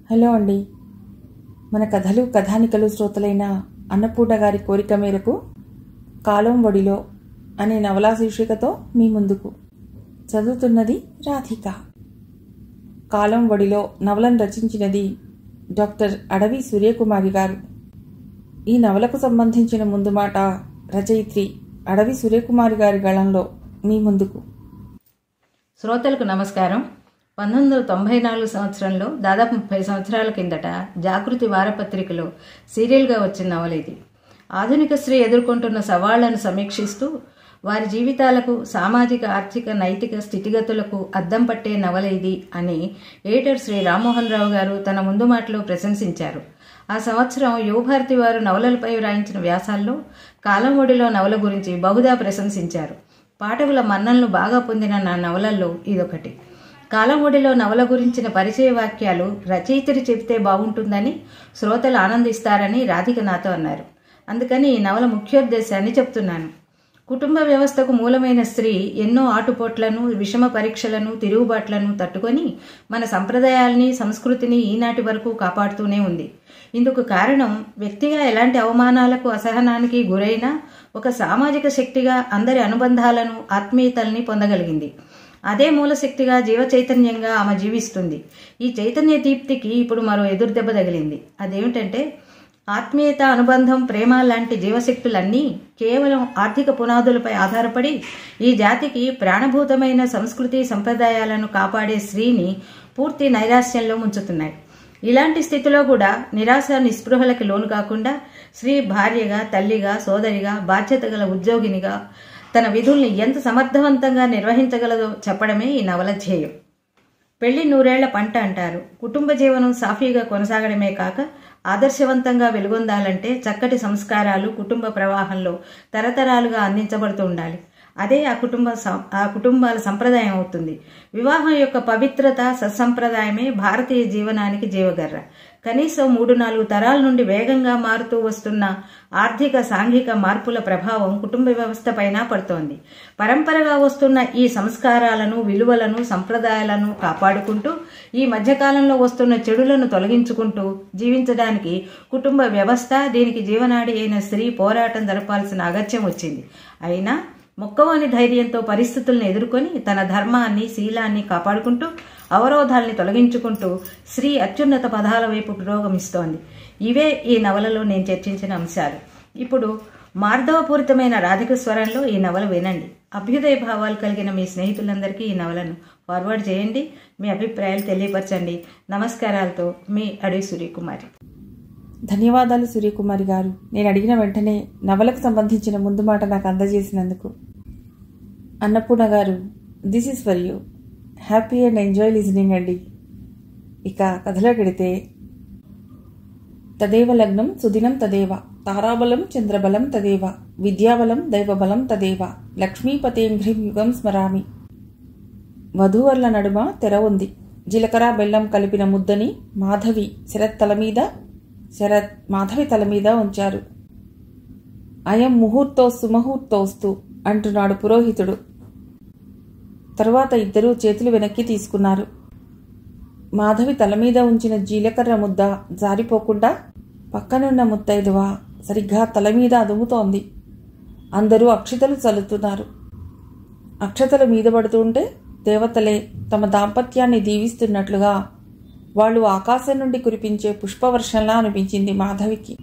Hello అండి. మన కథలు కథానికలు శ్రోతలైన అన్నపూర్ణ గారి కోరిక మేరకు కాలం ఒడిలో అనే నవలా శీర్షికతో మీ ముందుకు. చదువుతున్నది రాధిక. కాలం ఒడిలో నవలను రచించినది డాక్టర్ అడవి సూర్యకుమారి గారు. ఈ నవలకు సంబంధించిన ముందు మాట రచయిత్రి అడవి సూర్యకుమారి గారి గళంలో మీ ముందుకు. శ్రోతలకు నమస్కారం. 1994 సంవత్సరంలో దాదాపు 30 సంవత్సరాల కిందట జాగృతి వారపత్రికలో సీరియల్గా వచ్చిన నవల ఇది. ఆధునిక స్త్రీ ఎదుర్కొంటున్న సవాళ్లను సమీక్షిస్తూ వారి జీవితాలకు సామాజిక ఆర్థిక నైతిక స్థితిగతులకు అద్దం పట్టే నవల ఇది అని ఎడిటర్ శ్రీ రామ్మోహన్ రావు గారు తన ముందు మాటలో ప్రశంసించారు. ఆ సంవత్సరం యువభారతి వారు నవలలపై వ్రాయించిన వ్యాసాల్లో కాలం ఒడిలో నవల గురించి బహుదా ప్రశంసించారు. పాఠకుల మన్ననలు బాగా పొందిన నా నవలల్లో ఇదొకటి. కాలం ఒడిలో నవల గురించిన పరిచయ వాక్యాలు రచయితలు చెబితే బాగుంటుందని, శ్రోతలు ఆనందిస్తారని రాధిక నాతో అన్నారు. అందుకని ఈ నవల ముఖ్యోద్దేశాన్ని చెప్తున్నాను. కుటుంబ వ్యవస్థకు మూలమైన స్త్రీ ఎన్నో ఆటుపోట్లను, విషమ పరీక్షలను, తిరుగుబాట్లను తట్టుకొని మన సంప్రదాయాల్ని, సంస్కృతిని ఈనాటి వరకు కాపాడుతూనే ఉంది. ఇందుకు కారణం వ్యక్తిగా ఎలాంటి అవమానాలకు, అసహనానికి గురైనా ఒక సామాజిక శక్తిగా అందరి అనుబంధాలను, ఆత్మీయతల్ని పొందగలిగింది. అదే మూలశక్తిగా జీవ చైతన్యంగా ఆమె జీవిస్తుంది. ఈ చైతన్య దీప్తికి ఇప్పుడు మరో ఎదురుదెబ్బ తగిలింది. అదేమిటంటే ఆత్మీయత, అనుబంధం, ప్రేమ లాంటి జీవశక్తులన్నీ కేవలం ఆర్థిక పునాదులపై ఆధారపడి ఈ జాతికి ప్రాణభూతమైన సంస్కృతి సంప్రదాయాలను కాపాడే స్త్రీని పూర్తి నైరాశ్యంలో ముంచుతున్నాయి. ఇలాంటి స్థితిలో కూడా నిరాశ నిస్పృహలకి లోను కాకుండా స్త్రీ భార్యగా, తల్లిగా, సోదరిగా, బాధ్యత గల ఉద్యోగినిగా తన విధుల్ని ఎంత సమర్థవంతంగా నిర్వహించగలదో చెప్పడమే ఈ నవల ధ్యేయం. పెళ్లి 100 ఏళ్ల పంట అంటారు. కుటుంబ జీవనం సాఫీగా కొనసాగడమే కాక ఆదర్శవంతంగా వెలుగొందాలంటే చక్కటి సంస్కారాలు కుటుంబ ప్రవాహంలో తరతరాలుగా అందించబడుతూ ఉండాలి. అదే ఆ కుటుంబాల సంప్రదాయం అవుతుంది. వివాహం యొక్క పవిత్రత, సత్సంప్రదాయమే భారతీయ జీవనానికి జీవగర్ర. కనీసం 3-4 తరాల నుండి వేగంగా మారుతూ వస్తున్న ఆర్థిక, సాంఘిక మార్పుల ప్రభావం కుటుంబ వ్యవస్థ పైన పడుతోంది. పరంపరగా వస్తున్న ఈ సంస్కారాలను, విలువలను, సంప్రదాయాలను కాపాడుకుంటూ ఈ మధ్యకాలంలో వస్తున్న చెడులను తొలగించుకుంటూ జీవించడానికి కుటుంబ వ్యవస్థ, దీనికి జీవనాడి అయిన స్త్రీ పోరాటం జరపాల్సిన అగత్యం వచ్చింది. అయినా మొక్కవని ధైర్యంతో పరిస్థితులను ఎదుర్కొని తన ధర్మాన్ని, శీలాన్ని కాపాడుకుంటూ అవరోధాల్ని తొలగించుకుంటూ స్త్రీ అత్యున్నత పదాల వైపు పురోగమిస్తోంది. ఇవే ఈ నవలలో నేను చర్చించిన అంశాలు. ఇప్పుడు మార్ధవపూరితమైన రాధిక స్వరంలో ఈ నవల వినండి. అభ్యుదయ భావాలు కలిగిన మీ స్నేహితులందరికీ ఈ నవలను ఫార్వర్డ్ చేయండి. మీ అభిప్రాయాలు తెలియపరచండి. నమస్కారాలతో మీ అడవి సూర్యకుమారి. ధన్యవాదాలు సూర్యకుమారి గారు. నేను అడిగిన వెంటనే నవలకు సంబంధించిన ముందు మాట నాకు అందజేసినందుకు. అన్నపూర్ణ గారు, this is for you. Happy and enjoy listening అండి. ఇక కథలోకి వెడితే, తదేవ లగ్నం సుదినం తదేవ, తారాబలం చంద్రబలం తదేవ, విద్యాబలం దైవబలం తదేవ, లక్ష్మీపతేంఘ్రిం యుగం స్మరామి. వధూవర్ల నడుమ తెర ఉంది. జీలకర్ర బెల్లం కలిపిన ముద్దని మాధవి తల మీద ఉంచారు. అయం ముహూర్తోస్తు ముహూర్తోస్తు అంటున్నాడు పురోహితుడు. తరువాత ఇద్దరూ చేతులు వెనక్కి తీసుకున్నారు. మాధవి తల మీద ఉంచిన జీలకర్ర ముద్ద జారిపోకుండా పక్కనున్న ముత్తైదువ సరిగ్గా తల మీద అదుముతోంది. అందరూ అక్షతలు చల్లుతున్నారు. అక్షతలు మీద పడుతుంటే దేవతలే తమ దాంపత్యాన్ని దీవిస్తున్నట్లుగా వాళ్ళు ఆకాశం నుండి కురిపించే పుష్పవర్షంలా అనిపించింది మాధవికి.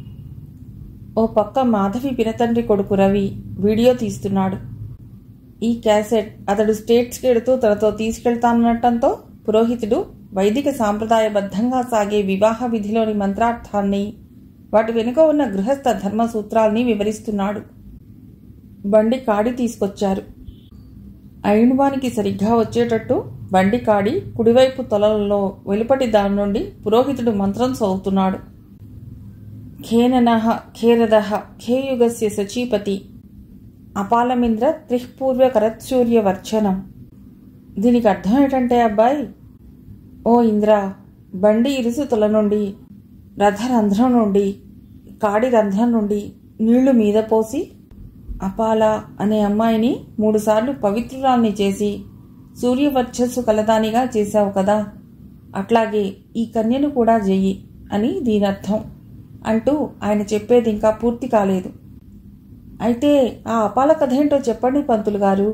ఓ పక్క మాధవి పినతండ్రి కొడుకు రవి వీడియో తీస్తున్నాడు. ఈ క్యాసెట్ అతడు స్టేట్స్కి ఎడుతూ తనతో తీసుకెళ్తానటంతో పురోహితుడు వైదిక సాంప్రదాయబద్ధంగా సాగే వివాహ విధిలోని మంత్రార్థాన్ని, వాటి వెనుక ఉన్న గృహస్థ ధర్మ సూత్రాల్ని వివరిస్తున్నాడు. బండి కాడి తీసుకొచ్చారు. ఐణువానికి సరిగ్గా వచ్చేటట్టు బండి కాడి కుడివైపు తొలలలో వెలుపటి దాని నుండి పురోహితుడు మంత్రం చదువుతున్నాడు. ఖేననః ఖేరదః ఖేయుగస్య సచీపతి అపాలమింద్ర త్రిఃపూర్వకరత్సూర్యవర్చనం. దీనికి అర్థం ఏంటంటే, అబ్బాయి, ఓ ఇంద్ర, బండి ఇరుసు తొల నుండి, రథరంధ్రం నుండి, కాడి రంధ్రం నుండి నీళ్లు మీద పోసి అపాల అనే అమ్మాయిని 3 సార్లు పవిత్రురాల్ని చేసి సూర్యవర్చస్సు కలదానిగా చేశావు కదా. అట్లాగే ఈ కన్యను కూడా చెయ్యి అని దీనర్థం అంటూ ఆయన చెప్పేది ఇంకా పూర్తి కాలేదు. అయితే ఆ అపాల కథ ఏంటో చెప్పండి పంతులు గారు.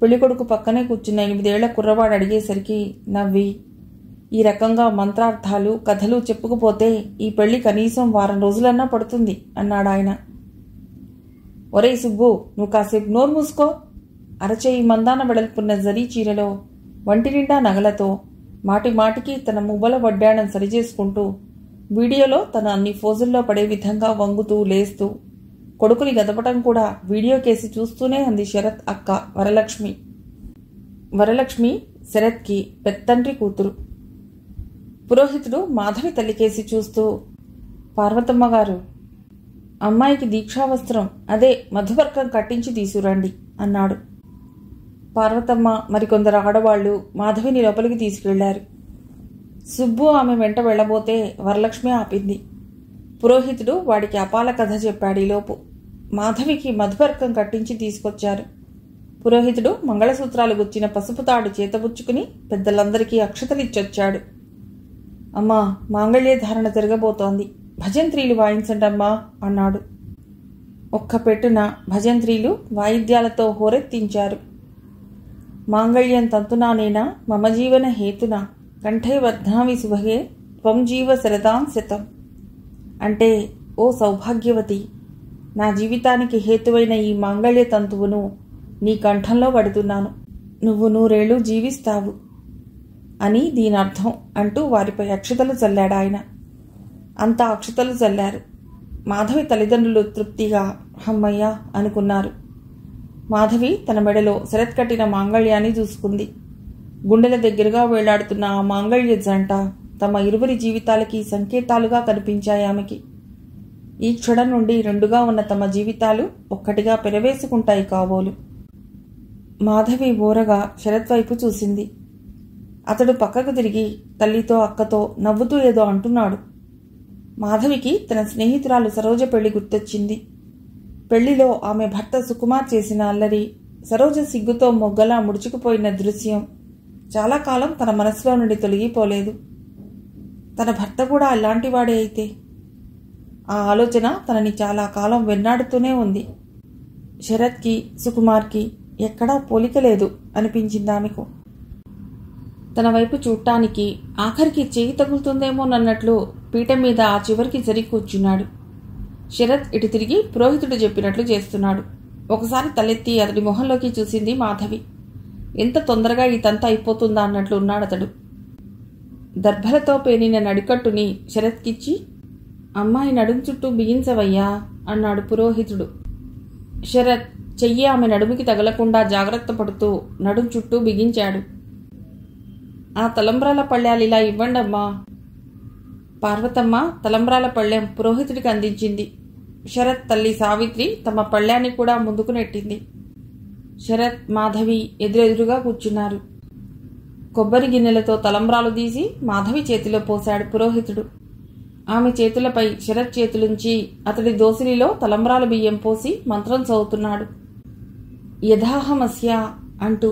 పెళ్ళికొడుకు పక్కనే కూర్చున్న 8 ఏళ్ల కుర్రవాడు అడిగేసరికి నవ్వి, ఈ రకంగా మంత్రార్థాలు కథలు చెప్పుకుపోతే ఈ పెళ్లి కనీసం వారం రోజులన్నా పడుతుంది అన్నాడాయన. ఒరేయ్ సుబ్బు, నువ్వు కాసేపు నోరు మూసుకో. అరచేయి మందాన వెడల్పున్న జరీ చీరలో వంటి నిండా నగలతో మాటి మాటికి తన మువ్వల వడ్డాణం సరిచేసుకుంటూ వీడియోలో తన అన్ని ఫోజుల్లో పడే విధంగా వంగుతూ లేస్తూ కొడుకుని గదపటం కూడా వీడియో కేసి చూస్తూనే అంది శరత్ అక్క వరలక్ష్మి. వరలక్ష్మి శరత్కి పెత్తండ్రి కూతురు. పురోహితుడు మాధవి తల్లికేసి చూస్తూ, పార్వతమ్మ గారు, అమ్మాయికి దీక్షావస్త్రం అదే మధువర్కం కట్టించి తీసుకురండి అన్నాడు. పార్వతమ్మ మరికొందరు ఆడవాళ్లు మాధవిని లోపలికి తీసుకెళ్లారు. సుబ్బు ఆమె వెంట వెళ్లబోతే వరలక్ష్మి ఆపింది. పురోహితుడు వాడికి అపాల కథ చెప్పాడు. ఈలోపు మాధవికి మధువర్కం కట్టించి తీసుకొచ్చారు. పురోహితుడు మంగళసూత్రాలు గుచ్చిన పసుపు తాడు చేతబుచ్చుకుని పెద్దలందరికీ అక్షతలిచ్చొచ్చాడు. అమ్మా, మాంగళ్య ధారణ జరగబోతోంది, భజంత్రీలు వాయించండమ్మా అన్నాడు. ఒక్క పెట్టున భజంత్రీలు వాయిద్యాలతో హోరెత్తించారు. మాంగళ్యం తంతునానేనా మమ జీవన హేతునా కంఠే వర్ధామి సుభగే త్వం జీవ శరదాం శతం. అంటే, ఓ సౌభాగ్యవతి, నా జీవితానికి హేతువైన ఈ మాంగళ్య తంతువును నీ కంఠంలో పడుతున్నాను, నువ్వు 100 ఏళ్ళు జీవిస్తావు అని దీనర్థం అంటూ వారిపై అక్షతలు చల్లాడాయన. అంతా అక్షతలు చల్లారు. మాధవి తల్లిదండ్రులు తృప్తిగా హమ్మయ్యా అనుకున్నారు. మాధవి తన మెడలో శరత్ కట్టిన మాంగళ్యాన్ని చూసుకుంది. గుండెల దగ్గరగా వేలాడుతున్న ఆ మాంగళ్య జంట తమ ఇరువురి జీవితాలకి సంకేతాలుగా కనిపించాయి ఆమెకి. ఈ క్షణం నుండి 2గా ఉన్న తమ జీవితాలు ఒక్కటిగా పెరవేసుకుంటాయి కాబోలు. మాధవి ఓరగా శరత్ వైపు చూసింది. అతడు పక్కకు తిరిగి తల్లితో అక్కతో నవ్వుతూ ఏదో అంటున్నాడు. మాధవికి తన స్నేహితురాలు సరోజ పెళ్లి గుర్తొచ్చింది. పెళ్లిలో ఆమె భర్త సుకుమార్ చేసిన అల్లరి, సరోజ సిగ్గుతో మొగ్గలా ముడుచుకుపోయిన దృశ్యం చాలా కాలం తన మనసులో నుండి తొలగిపోలేదు. తన భర్త కూడా అలాంటివాడే అయితే? ఆ ఆలోచన తనని చాలా కాలం వెన్నాడుతూనే ఉంది. శరత్కి సుకుమార్కి ఎక్కడా పోలిక లేదు అనిపించింది ఆమెకు. తన వైపు చూడటానికి ఆఖరికి చేయి తగులుతుందేమోనన్నట్లు పీట మీద ఆ చివరికి జరిగి కూర్చున్నాడు. శరత్ ఇటు తిరిగి పురోహితుడు చెప్పినట్లు చేస్తున్నాడు. ఒకసారి తలెత్తి అతడి మొహంలోకి చూసింది మాధవి. ఎంత తొందరగా ఈ తంత అయిపోతుందా అన్నట్లు ఉన్నాడతడు. దర్భలతో పేనిన నడికట్టుని శరత్కిచ్చి, అమ్మాయి నడుము చుట్టూ బిగించవయ్యా అన్నాడు పురోహితుడు. శరత్ చెయ్యి ఆమె నడుముకి తగలకుండా జాగ్రత్త పడుతూ నడుం చుట్టూ బిగించాడు. ఆ తలంబ్రాల పళ్ళాలిలా ఇవ్వండమ్మా. పార్వతమ్మ తలంబ్రాల పళ్ళెం పురోహితుడికి అందించింది. శరత్ తల్లి సావిత్రి తమ పళ్ళాన్ని కూడా ముందుకు నెట్టింది. శరత్ మాధవి ఎదురెదురుగా కూర్చున్నారు. కొబ్బరి గిన్నెలతో తలంబ్రాలు తీసి మాధవి చేతిలో పోశాడు పురోహితుడు. ఆమె చేతులపై శరత్ చేతులుంచి అతడి దోసిలిలో తలంబ్రాల బియ్యం పోసి మంత్రం చదువుతున్నాడు. యథాహమస్య అంటూ,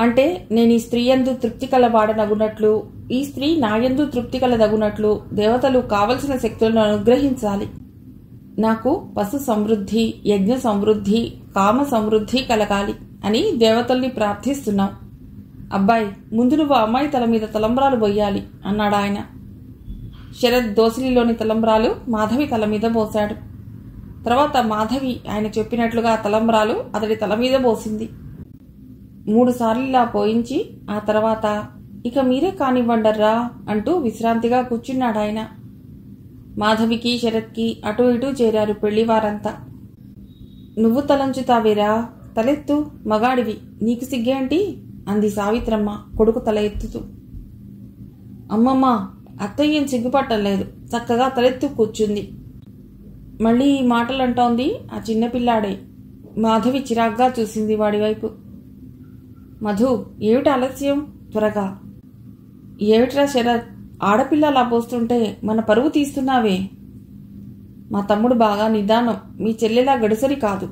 అంటే నేను ఈ స్త్రీ యందు తృప్తి కలవాడనగునట్లు, ఈ స్త్రీ నాయందు తృప్తి కలదగునట్లు దేవతలు కావలసిన శక్తులను అనుగ్రహించాలి. నాకు పశు సమృద్ధి, యజ్ఞ సమృద్ధి, కామ సమృద్ధి కలగాలి అని దేవతల్ని ప్రార్థిస్తున్నాం. అబ్బాయి, ముందు నువ్వు అమ్మాయి తల మీద తలంబ్రాలు బొయ్యాలి అన్నాడాయన. శరత్ దోసిలిలోని తలంబ్రాలు మాధవి తల మీద పోశాడు. తర్వాత మాధవి ఆయన చెప్పినట్లుగా తలంబ్రాలు అతడి తల మీద పోసింది. 3 సార్లు ఇలా పోయించి ఆ తర్వాత ఇక మీరే కానివ్వండర్రా అంటూ విశ్రాంతిగా కూర్చున్నాడాయన. మాధవికి శరత్కి అటు ఇటు చేరారు పెళ్లివారంతా. నువ్వు తలంచుతావేరా, తలెత్తు, మగాడివి, నీకు సిగ్గేంటి అంది సావిత్రమ్మ కొడుకు తల ఎత్తుతూ. అమ్మమ్మ, అత్తయ్యం సిగ్గుపట్టలేదు, చక్కగా తలెత్తు కూర్చుంది. మళ్ళీ ఈ మాటలంటోంది ఆ చిన్నపిల్లాడే. మాధవి చిరాగ్గా చూసింది వాడివైపు. మధు, ఏమిటి ఆలస్యం, త్వరగా. ఏమిట్రా శరత్, ఆడపిల్ల అలా పోస్తుంటే మన పరువు తీస్తున్నావే. మా తమ్ముడు బాగా నిదానం, మీ చెల్లెలా గడుసరి కాదు.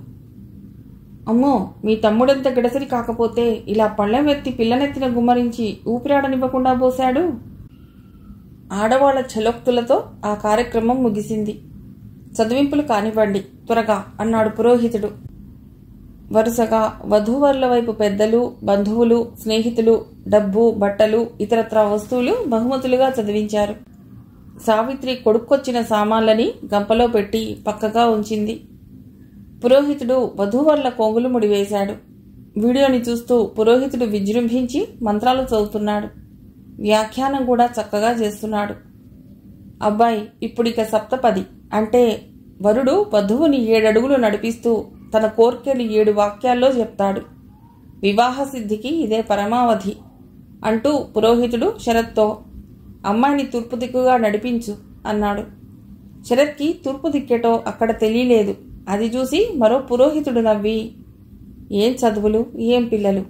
అమ్మో, మీ తమ్ముడంత గడసరి కాకపోతే ఇలా పళ్ళెం ఎత్తి పిల్లనెత్తిన గుమ్మరించి ఊపిరాడనివ్వకుండా పోశాడు. ఆడవాళ్ల ఛలోక్తులతో ఆ కార్యక్రమం ముగిసింది. చదివింపులు కానివ్వండి త్వరగా అన్నాడు పురోహితుడు. వరుసగా వధూవరుల వైపు పెద్దలు, బంధువులు, స్నేహితులు డబ్బు, బట్టలు, ఇతరత్రా వస్తువులు బహుమతులుగా చదివించారు. సావిత్రి కొడుక్కొచ్చిన సామాన్లని గంపలో పెట్టి పక్కగా ఉంచింది. పురోహితుడు వధూవరుల కొంగులు ముడివేశాడు. వీడియోని చూస్తూ పురోహితుడు విజృంభించి మంత్రాలు చదువుతున్నాడు. వ్యాఖ్యానం కూడా చక్కగా చేస్తున్నాడు. అబ్బాయి ఇప్పుడిక సప్తపది అంటే వరుడు వధువుని 7 అడుగులు నడిపిస్తూ తన కోర్కెలు 7 వాక్యాల్లో చెప్తాడు. వివాహ సిద్ధికి ఇదే పరమావధి అంటూ పురోహితుడు శరత్తో అమ్మాయిని తూర్పు దిక్కుగా నడిపించు అన్నాడు. శరత్కి తూర్పు దిక్కేటో అక్కడ తెలియలేదు. అది చూసి మరో పురోహితుడు నవ్వి, ఏం చదువులు, ఏం పిల్లలు,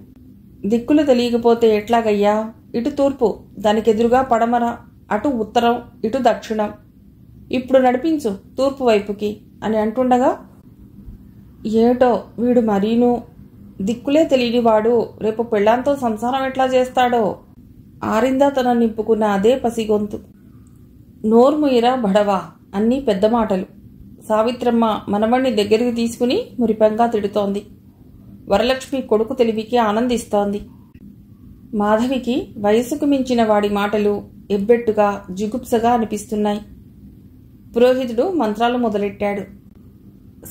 దిక్కులు తెలియకపోతే ఎట్లాగయ్యా? ఇటు తూర్పు, దానికెదురుగా పడమర, అటు ఉత్తరం, ఇటు దక్షిణం. ఇప్పుడు నడిపించు తూర్పు వైపుకి అని అంటుండగా, ఏటో వీడు మరీను దిక్కులే తెలియనివాడు రేపు పెళ్ళాంతో సంసారం ఎట్లా చేస్తాడో ఆరిందా తన నింపుకున్న అదే పసిగొంతు. నోర్ముయిరా బడవా అన్నీ పెద్ద మాటలు. సావిత్రమ్మ మనవణ్ణి దగ్గరికి తీసుకుని మురిపెంగా తిడుతోంది. వరలక్ష్మి కొడుకు తెలివికి ఆనందిస్తోంది. మాధవికి వయసుకు మించిన వాడి మాటలు ఎబ్బెట్టుగా జిగుప్సగా అనిపిస్తున్నాయి. పురోహితుడు మంత్రాలు మొదలెట్టాడు.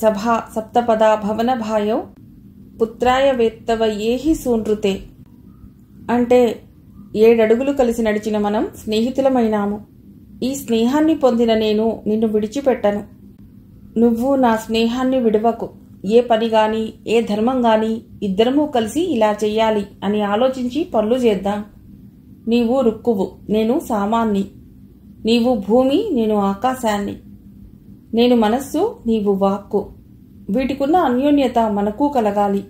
సభా సప్తపద భవన భాయౌ పుత్రాయ వేత్తవ ఏహి సూనృతే అంటే 7 అడుగులు కలిసి నడిచిన మనం స్నేహితులమైనాము. ఈ స్నేహాన్ని పొందిన నేను నిన్ను విడిచిపెట్టను. నువ్వు నా స్నేహాన్ని విడవకు. ఏ పని గాని ఏ ధర్మం గాని ఇద్దరమూ కలిసి ఇలా చెయ్యాలి అని ఆలోచించి పనులు చేద్దాం. నీవు రుక్కువు, నేను సామాన్ని. నీవు భూమి, నేను ఆకాశాన్ని. నేను మనస్సు, నీవు వాక్కు. వీటికున్న అన్యోన్యత మనకు కలగాలి.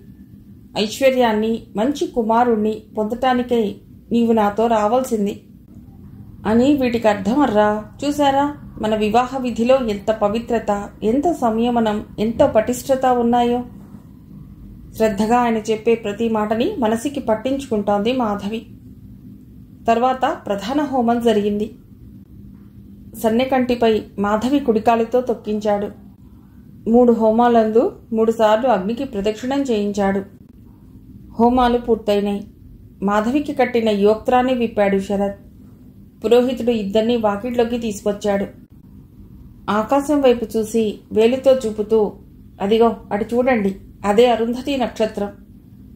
ఐశ్వర్యాన్ని, మంచి కుమారుణ్ణి పొందటానికై నీవు నాతో రావాల్సింది అని వీటికి అర్థమర్రా. చూశారా మన వివాహ విధిలో ఎంత పవిత్రత, ఎంత సంయమనం, ఎంత పటిష్టత ఉన్నాయో. శ్రద్ధగా ఆయన చెప్పే ప్రతి మాటని మనసుకి పట్టించుకుంటోంది మాధవి. తర్వాత ప్రధాన హోమం జరిగింది. సన్నెకంటిపై మాధవి కుడికాలితో తొక్కించాడు. 3 హోమాలందు 3 సార్లు అగ్నికి ప్రదక్షిణం చేయించాడు. హోమాలు పూర్తయినాయి. మాధవికి కట్టిన యోక్త్రాన్ని విప్పాడు శరత్. పురోహితుడు ఇద్దరినీ వాకిట్లోకి తీసుకొచ్చాడు. ఆకాశం వైపు చూసి వేలితో చూపుతూ, అదిగో అటు చూడండి, అదే అరుంధతి నక్షత్రం.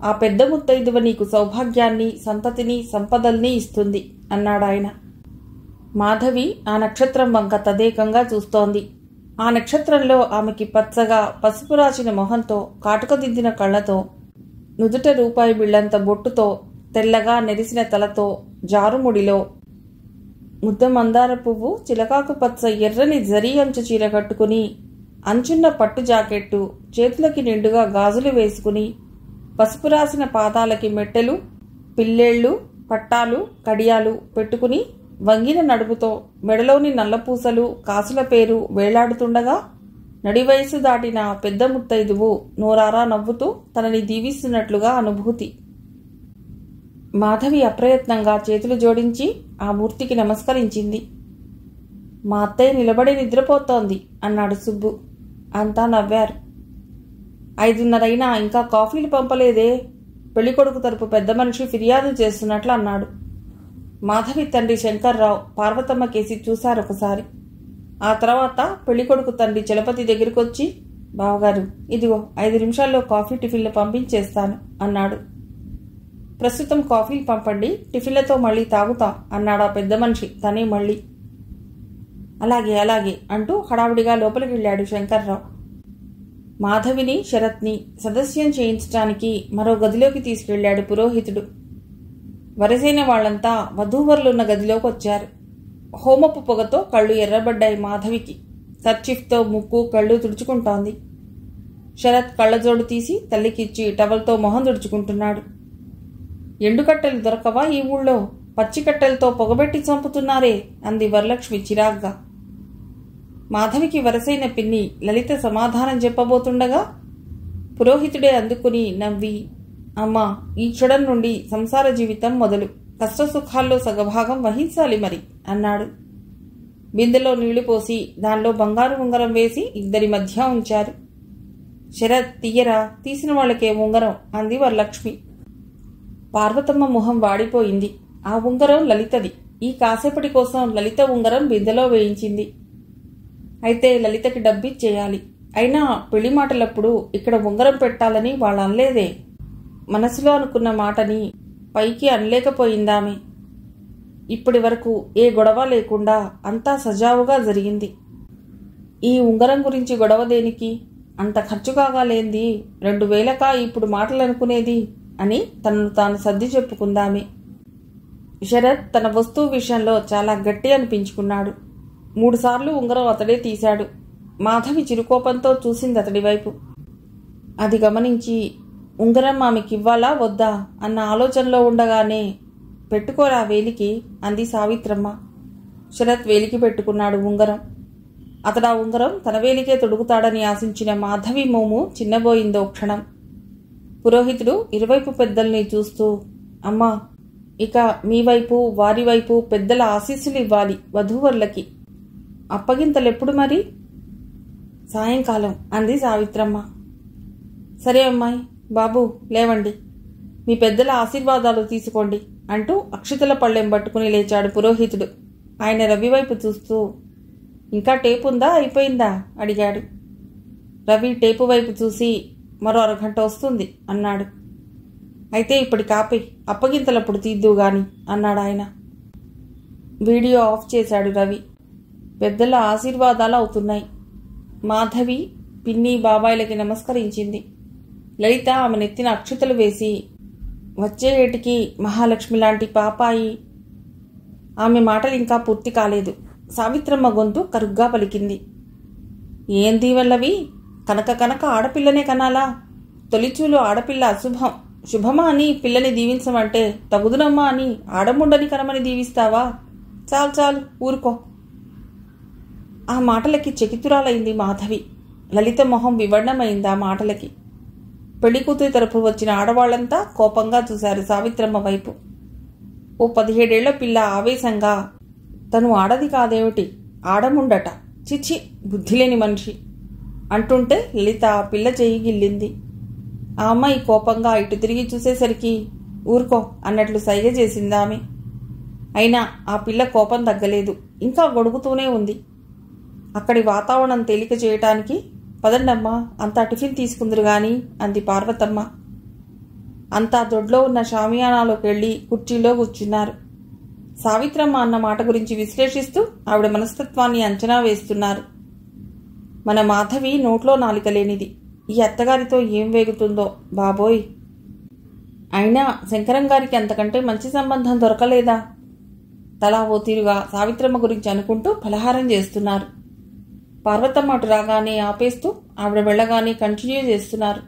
ఆ పెద్ద ముత్తైదువ నీకు సౌభాగ్యాన్ని, సంతతిని, సంపదల్ని ఇస్తుంది అన్నాడాయన. మాధవి ఆ నక్షత్రం వంక తదేకంగా చూస్తోంది. ఆ నక్షత్రంలో ఆమెకి పచ్చగా పసుపు రాసిన మొహంతో, కాటుకదిద్దిన కళ్లతో, నుదుట రూపాయి బిళ్లంత బొట్టుతో, తెల్లగా నెరిసిన తలతో, జారుముడిలో ముద్ద మందార పువ్వు, చిలకాకు పచ్చ ఎర్రని జరీ అంచు చీర కట్టుకుని, అంచున్న పట్టు జాకెట్టు, చేతులకి నిండుగా గాజులు వేసుకుని, పసుపు రాసిన పాదాలకి మెట్టెలు, పిల్లేళ్లు, పట్టాలు, కడియాలు పెట్టుకుని, వంగిన నడుపుతో మెడలోని నల్లపూసలు, కాసుల పేరు వేలాడుతుండగా, నడివయసు దాటిన పెద్ద ముత్తైదువు నోరారా నవ్వుతూ తనని దీవిస్తున్నట్లుగా అనుభూతి. మాధవి అప్రయత్నంగా చేతులు జోడించి ఆ మూర్తికి నమస్కరించింది. మా అత్తయ్య నిలబడి నిద్రపోతోంది అన్నాడు సుబ్బు. అంతా నవ్వారు. 5:30 అయినా ఇంకా కాఫీలు పంపలేదే, పెళ్లికొడుకు తరపు పెద్ద మనిషి ఫిర్యాదు చేస్తున్నట్లు అన్నాడు. మాధవి తండ్రి శంకర్రావు పార్వతమ్మ కేసి చూశారొకసారి. ఆ తర్వాత పెళ్లికొడుకు తండ్రి చలపతి దగ్గరికొచ్చి, బావగారు ఇదిగో 5 నిమిషాల్లో కాఫీ టిఫిన్లు పంపించేస్తాను అన్నాడు. ప్రస్తుతం కాఫీలు పంపండి, టిఫిన్లతో మళ్ళీ తాగుతాం అన్నాడా పెద్ద మనిషి తనే మళ్ళీ. అలాగే అలాగే అంటూ హడావుడిగా లోపలికి వెళ్ళాడు శంకర్రావు. మాధవిని, శరత్ని సదస్యం చేయించడానికి మరో గదిలోకి తీసుకెళ్లాడు పురోహితుడు. వరసైన వాళ్లంతా వధూవరులున్న గదిలోకి వచ్చారు. హోమపు పొగతో కళ్ళు ఎర్రబడ్డాయి మాధవికి. కర్చీఫ్తో ముక్కు, కళ్ళు తుడుచుకుంటోంది. శరత్ కళ్ళజోడు తీసి తల్లికిచ్చి టవల్తో మొహం తుడుచుకుంటున్నాడు. ఎండుకట్టెలు దొరకవా ఈ ఊళ్ళో? పచ్చికట్టెలతో పొగబెట్టి చంపుతున్నారే అంది వరలక్ష్మి చిరాగ్గా. మాధవికి వరసైన పిన్ని లలిత సమాధానం చెప్పబోతుండగా పురోహితుడే అందుకుని నవ్వి, అమ్మా, ఈ క్షణం నుండి సంసార జీవితం మొదలు. కష్టసుఖాల్లో సగభాగం వహించాలి మరి అన్నాడు. బిందెలో నీళ్లు పోసి దానిలో బంగారు ఉంగరం వేసి ఇద్దరి మధ్య ఉంచారు. శరత్, తీయరా, తీసిన వాళ్ళకే ఉంగరం అంది వరలక్ష్మి. పార్వతమ్మ మొహం వాడిపోయింది. ఆ ఉంగరం లలితది. ఈ కాసేపటి కోసం లలిత ఉంగరం బిందెలో వేయించింది. అయితే లలితకి డబ్బిచ్చేయాలి. అయినా పెళ్లి మాటలప్పుడు ఇక్కడ ఉంగరం పెట్టాలని వాళ్ళు అనలేదే. మనసులో అనుకున్న మాటని పైకి అనలేకపోయిందామె. ఇప్పటి వరకు ఏ గొడవ లేకుండా అంతా సజావుగా జరిగింది. ఈ ఉంగరం గురించి గొడవ దేనికి? అంత ఖర్చు కాగాలేంది 2000కా ఇప్పుడు మాటలనుకునేది అని తనను తాను సర్ది చెప్పుకుందామె. శరత్ తన వస్తువు విషయంలో చాలా గట్టి అనిపించుకున్నాడు. 3 సార్లు ఉంగరం అతడే తీశాడు. మాధవి చిరుకోపంతో చూసింది అతడి వైపు. అది గమనించి, ఉంగరం ఆమెకివ్వాలా వద్దా అన్న ఆలోచనలో ఉండగానే, పెట్టుకోరా వేలికి అంది సావిత్రమ్మ. శరత్ వేలికి పెట్టుకున్నాడు ఉంగరం. అతడా ఉంగరం తన వేలికే తొడుగుతాడని ఆశించిన మాధవి మోము చిన్నబోయిందో క్షణం. పురోహితుడు ఇరువైపు పెద్దల్ని చూస్తూ, అమ్మా, ఇక మీ వైపు వారి వైపు పెద్దల ఆశీస్సులు ఇవ్వాలి వధూవరులకి. అప్పగింతలెప్పుడు మరి? సాయంకాలం అంది సావిత్రమ్మ. సరే అమ్మాయి, బాబు లేవండి, మీ పెద్దల ఆశీర్వాదాలు తీసుకోండి అంటూ అక్షతల పళ్ళెం పట్టుకుని లేచాడు పురోహితుడు. ఆయన రవి వైపు చూస్తూ, ఇంకా టేపు ఉందా, అయిపోయిందా అడిగాడు. రవి టేపు వైపు చూసి, మరో అరగంట వస్తుంది అన్నాడు. అయితే ఇప్పటి కాపీ, అప్పగింతలప్పుడు తీద్దువు గాని అన్నాడు ఆయన. వీడియో ఆఫ్ చేశాడు రవి. పెద్దల ఆశీర్వాదాలు అవుతున్నాయి. మాధవి పిన్ని బాబాయిలకి నమస్కరించింది. లలిత ఆమె నెత్తిన అక్షతలు వేసి, వచ్చే ఏటికి మహాలక్ష్మి లాంటి పాపాయి. ఆమె మాటలు ఇంకా పూర్తి కాలేదు. సావిత్రమ్మ గొంతు కరుగ్గా పలికింది. ఏం దీవెల్లవి? కనక ఆడపిల్లనే కనాలా? తొలిచూలు ఆడపిల్ల అశుభం, శుభమా అని పిల్లని దీవించమంటే తగుదునమ్మా అని ఆడముండని కనమని దీవిస్తావా? చాలు ఊరుకో. ఆ మాటలకి చకితురాలైంది మాధవి. లలిత మొహం వివర్ణమైంది ఆ మాటలకి. పెళ్లి కూతురి తరపు వచ్చిన ఆడవాళ్లంతా కోపంగా చూశారు సావిత్రమ్మ వైపు. ఓ 17 ఏళ్ల పిల్ల ఆవేశంగా, తను ఆడది కాదేమిటి, ఆడముండట, చిచ్చి బుద్ధిలేని మనిషి అంటుంటే లలిత ఆ పిల్ల చెయ్యి గిల్లింది. ఆ అమ్మాయి కోపంగా ఇటు తిరిగి చూసేసరికి ఊరుకో అన్నట్లు సైగ చేసిందామె. అయినా ఆ పిల్ల కోపం తగ్గలేదు, ఇంకా గొడుగుతూనే ఉంది. అక్కడి వాతావరణం తేలిక చేయటానికి, పదండమ్మా అంతా టిఫిన్ తీసుకుందరు గాని అంది పార్వతమ్మ. అంతా దొడ్లో ఉన్న షామియానాలోకి వెళ్లి కుర్చీలో కూర్చున్నారు. సావిత్రమ్మ అన్న మాట గురించి విశ్లేషిస్తూ ఆవిడ మనస్తత్వాన్ని అంచనా వేస్తున్నారు. మన మాధవి నోట్లో నాలిక లేనిది. ఈ అత్తగారితో ఏం వేగుతుందో బాబోయ్. అయినా శంకరం గారికి అంతకంటే మంచి సంబంధం దొరకలేదా? తలా ఓ తీరుగా సావిత్రమ్మ గురించి అనుకుంటూ ఫలహారం చేస్తున్నారు. పార్వతమ్మ అటు రాగానే ఆపేస్తూ ఆవిడ వెళ్ళగానే కంటిన్యూ చేస్తున్నారు.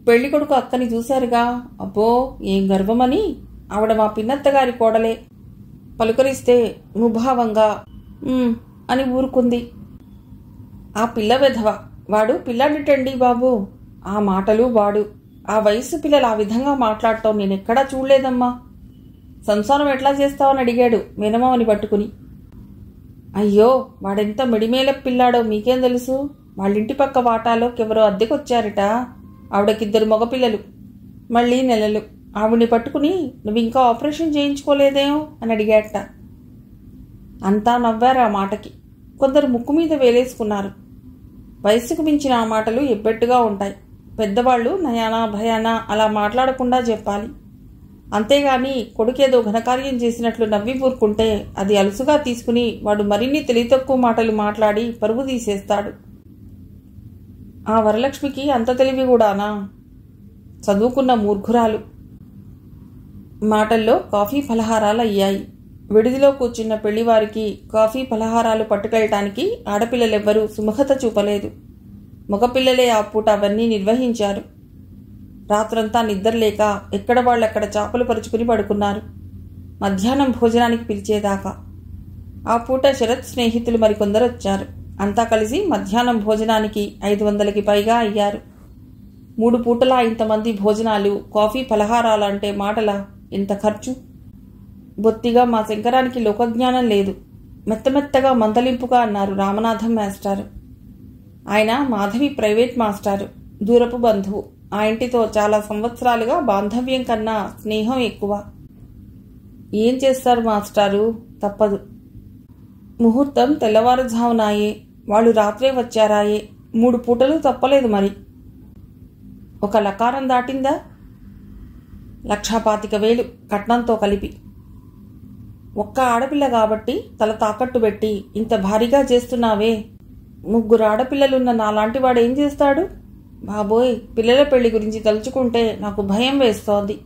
పెళ్లి కొడుకు అక్కని చూశారుగా, అబ్బో ఏం గర్వమని. ఆవిడ మా పిన్నత్తగారి కోడలే. పలుకరిస్తే ముభావంగా అని ఊరుకుంది. ఆ పిల్ల వెధవ, వాడు పిల్లాడిటండి బాబు. ఆ మాటలు వాడు. ఆ వయస్సు పిల్లలు ఆ విధంగా మాట్లాడటం నేనెక్కడా చూడలేదమ్మా. సంసారం ఎట్లా చేస్తావని అడిగాడు మేనమామని పట్టుకుని. అయ్యో, వాడెంత మిడిమేల పిల్లాడో మీకేం తెలుసు? వాళ్ళింటి పక్క వాటాలోకెవరో అద్దెకొచ్చారట. ఆవిడకిద్దరు మగపిల్లలు, మళ్ళీ నెలలు. ఆవిడ్ని పట్టుకుని నువ్వు ఇంకా ఆపరేషన్ చేయించుకోలేదేమో అని అడిగాట. అంతా నవ్వారు ఆ మాటకి. కొందరు ముక్కు మీద వేలేసుకున్నారు. వయస్సుకు మించిన ఆ మాటలు ఎబ్బెట్టుగా ఉంటాయి. పెద్దవాళ్లు నయానా భయానా అలా మాట్లాడకుండా చెప్పాలి. అంతేగాని కొడుకేదో ఘనకార్యం చేసినట్లు నవ్వి ఊరుకుంటే అది అలుసుగా తీసుకుని వాడు మరిన్ని తెలివితక్కువ మాటలు మాట్లాడి పరుగు తీసేస్తాడు. ఆ వరలక్ష్మికి అంత తెలివి కూడానా? చదువుకున్న మూర్ఖురాలు. మాటల్లో కాఫీ ఫలహారాలు అయ్యాయి. విడిదిలో కూర్చున్న పెళ్లివారికి కాఫీ ఫలహారాలు పట్టుకెళ్ళటానికి ఆడపిల్లలెవ్వరూ సుముఖత చూపలేదు. మగపిల్లలే ఆ పూట అవన్నీ నిర్వహించారు. రాత్రంతా నిద్రలేక ఎక్కడ వాళ్ళక్కడ చాపలు పరుచుకుని పడుకున్నారు. మధ్యాహ్నం భోజనానికి పిలిచేదాకా. ఆ పూట శరత్ స్నేహితులు మరికొందరు వచ్చారు. అంతా కలిసి మధ్యాహ్నం భోజనానికి 500కి పైగా అయ్యారు. 3 పూటలా ఇంతమంది భోజనాలు, కాఫీ, పలహారాలంటే మాటలా? ఇంత ఖర్చు? బొత్తిగా మా శంకరానికి లోకజ్ఞానం లేదు. మెత్తమెత్తగా మందలింపుగా అన్నారు రామనాథం మాస్టారు. ఆయన మాధవి ప్రైవేట్ మాస్టారు, దూరపు బంధువు. ఆ ఇంటితో చాలా సంవత్సరాలుగా బాంధవ్యం కన్నా స్నేహం ఎక్కువ. ఏం చేస్తారు మాస్టారు, తప్పదు. ముహూర్తం తెల్లవారుజామునాయే, వాళ్ళు రాత్రే వచ్చారాయే. 3 పూటలు తప్పలేదు మరి. ఒక లకారం దాటిందా? 1,25,000 కట్నంతో కలిపి. ఒక్క ఆడపిల్ల కాబట్టి తల తాకట్టు పెట్టి ఇంత భారీగా చేస్తున్నావే. 3 ఆడపిల్లలున్న నాలాంటి వాడేం చేస్తాడు? బాబోయ్, పిల్లల పెళ్లి గురించి తలుచుకుంటే నాకు భయం వేస్తోంది.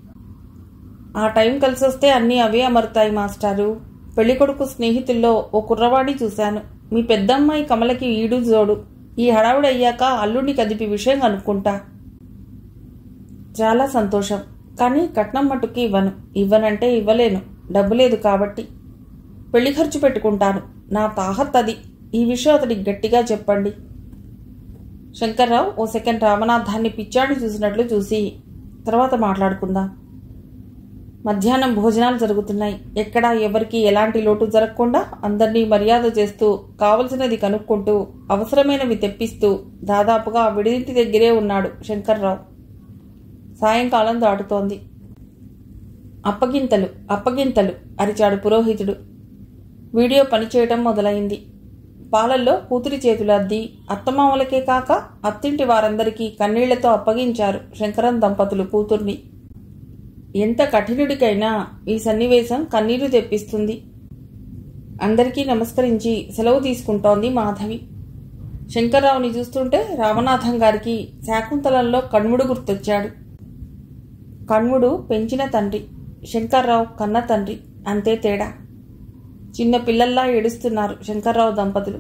ఆ టైం కలిసొస్తే అన్నీ అవే అమరుతాయి మాస్టారు. పెళ్లికొడుకు స్నేహితుల్లో ఓ కుర్రవాణ్ణి చూశాను. మీ పెద్దమ్మాయి కమలకి ఈడు జోడు. ఈ హడావుడయ్యాక అల్లుడిని కదిపి విషయం కనుక్కుంటా. చాలా సంతోషం, కానీ కట్నం మట్టుకి ఇవ్వనంటే ఇవ్వలేను. డబ్బు లేదు కాబట్టి. పెళ్లి ఖర్చు పెట్టుకుంటాను. నా తాహత్ అది. ఈ విషయం అతడికి గట్టిగా చెప్పండి. శంకర్రావు ఓ సెకండ్ రామనాథాన్ని పిచ్చాడిని చూసినట్లు చూసి, తర్వాత మాట్లాడుకుందాం. మధ్యాహ్నం భోజనాలు జరుగుతున్నాయి. ఎక్కడా ఎవరికి ఎలాంటి లోటు జరగకుండా అందరినీ మర్యాద చేస్తూ, కావలసినది కనుక్కుంటూ, అవసరమైనవి తెప్పిస్తూ దాదాపుగా విడిదింటి దగ్గరే ఉన్నాడు శంకర్రావు. సాయంకాలం దాటుతోంది. అప్పగింతలు అప్పగింతలు అరిచాడు పురోహితుడు. వీడియో పనిచేయటం మొదలైంది. పాలల్లో కూతురి చేతులు అద్ది అత్తమామలకే కాక అత్తింటి వారందరికీ కన్నీళ్లతో అప్పగించారు శంకరం దంపతులు కూతుర్ని. ఎంత కఠినుడికైనా ఈ సన్నివేశం కన్నీరు తెప్పిస్తుంది. అందరికీ నమస్కరించి సెలవు తీసుకుంటోంది మాధవి. శంకర్రావుని చూస్తుంటే రామనాథం గారికి శాకుంతలంలో కణ్వుడు గుర్తొచ్చాడు. కణ్వుడు పెంచిన తండ్రి, శంకర్రావు కన్న తండ్రి, అంతే తేడా. చిన్న పిల్లల్లా ఏడుస్తున్నారు శంకర్రావు దంపతులు.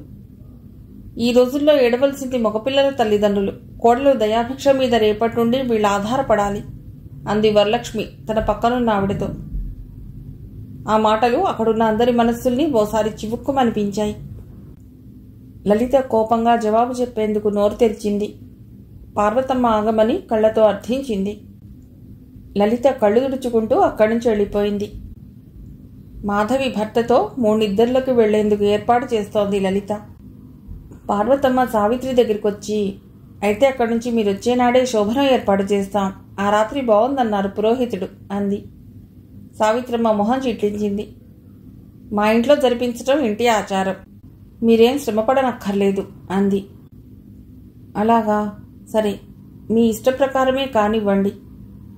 ఈ రోజుల్లో ఏడవలసింది మగపిల్లల తల్లిదండ్రులు. కోడలు దయాభిక్ష మీద రేపటి నుండి వీళ్ళు ఆధారపడాలి అంది వరలక్ష్మి తన పక్కనున్న ఆవిడతో. ఆ మాటలు అక్కడున్న అందరి మనస్సుల్ని ఓసారి చివుక్కుమనిపించాయి. లలిత కోపంగా జవాబు చెప్పేందుకు నోరు తెరిచింది. పార్వతమ్మ ఆగమని కళ్లతో అర్థించింది. లలిత కళ్ళు తుడుచుకుంటూ అక్కడి నుంచి వెళ్ళిపోయింది. మాధవి భర్తతో 3 నిద్రలకు వెళ్లేందుకు ఏర్పాటు చేస్తోంది లలిత. పార్వతమ్మ సావిత్రి దగ్గరికొచ్చి, అయితే అక్కడి నుంచి మీరొచ్చేనాడే శోభనం ఏర్పాటు చేస్తాం. ఆ రాత్రి బాగుందన్నారు పురోహితుడు అంది. సావిత్రమ్మ మొహం చిట్లించింది. మా ఇంట్లో జరిపించటం ఇంటి ఆచారం. మీరేం శ్రమపడనక్కర్లేదు అంది. అలాగా, సరే, మీ ఇష్టప్రకారమే కానివ్వండి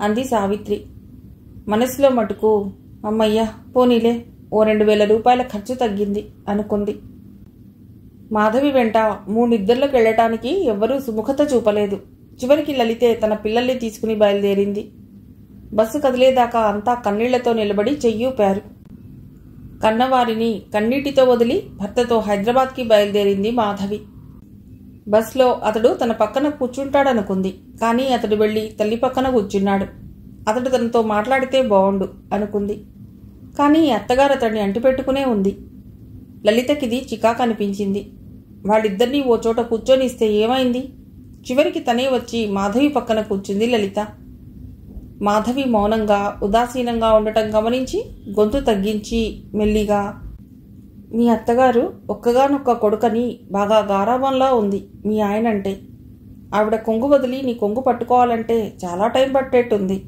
అంది సావిత్రి. మనసులో మటుకు, అమ్మయ్యా పోనీలే, ఓ 2,000 రూపాయల ఖర్చు తగ్గింది అనుకుంది. మాధవి వెంట 3 నిద్రలకు వెళ్లటానికి ఎవ్వరూ సుముఖత చూపలేదు. చివరికి లలితే తన పిల్లల్ని తీసుకుని బయలుదేరింది. బస్సు కదిలేదాకా అంతా కన్నీళ్లతో నిలబడి చెయ్యూపారు. కన్నవారిని కన్నీటితో వదిలి భర్తతో హైదరాబాద్కి బయలుదేరింది మాధవి. బస్లో అతడు తన పక్కన కూర్చుంటాడనుకుంది. కానీ అతడు వెళ్లి తల్లి పక్కన కూర్చున్నాడు. అతడు తనతో మాట్లాడితే బావుండు అనుకుంది. కానీ అత్తగారు అతడిని అంటిపెట్టుకునే ఉంది. లలితకిది చికాకనిపించింది. వాళ్ళిద్దరినీ ఓ చోట కూర్చొనిస్తే ఏమైంది? చివరికి తనే వచ్చి మాధవి పక్కన కూర్చుంది లలిత. మాధవి మౌనంగా ఉదాసీనంగా ఉండటం గమనించి గొంతు తగ్గించి మెల్లిగా, మీ అత్తగారు ఒక్కగానొక్క కొడుకని బాగా గారాబంలా ఉంది మీ ఆయనంటే. ఆవిడ కొంగు వదిలి నీ కొంగు పట్టుకోవాలంటే చాలా టైం పట్టేట్టుంది.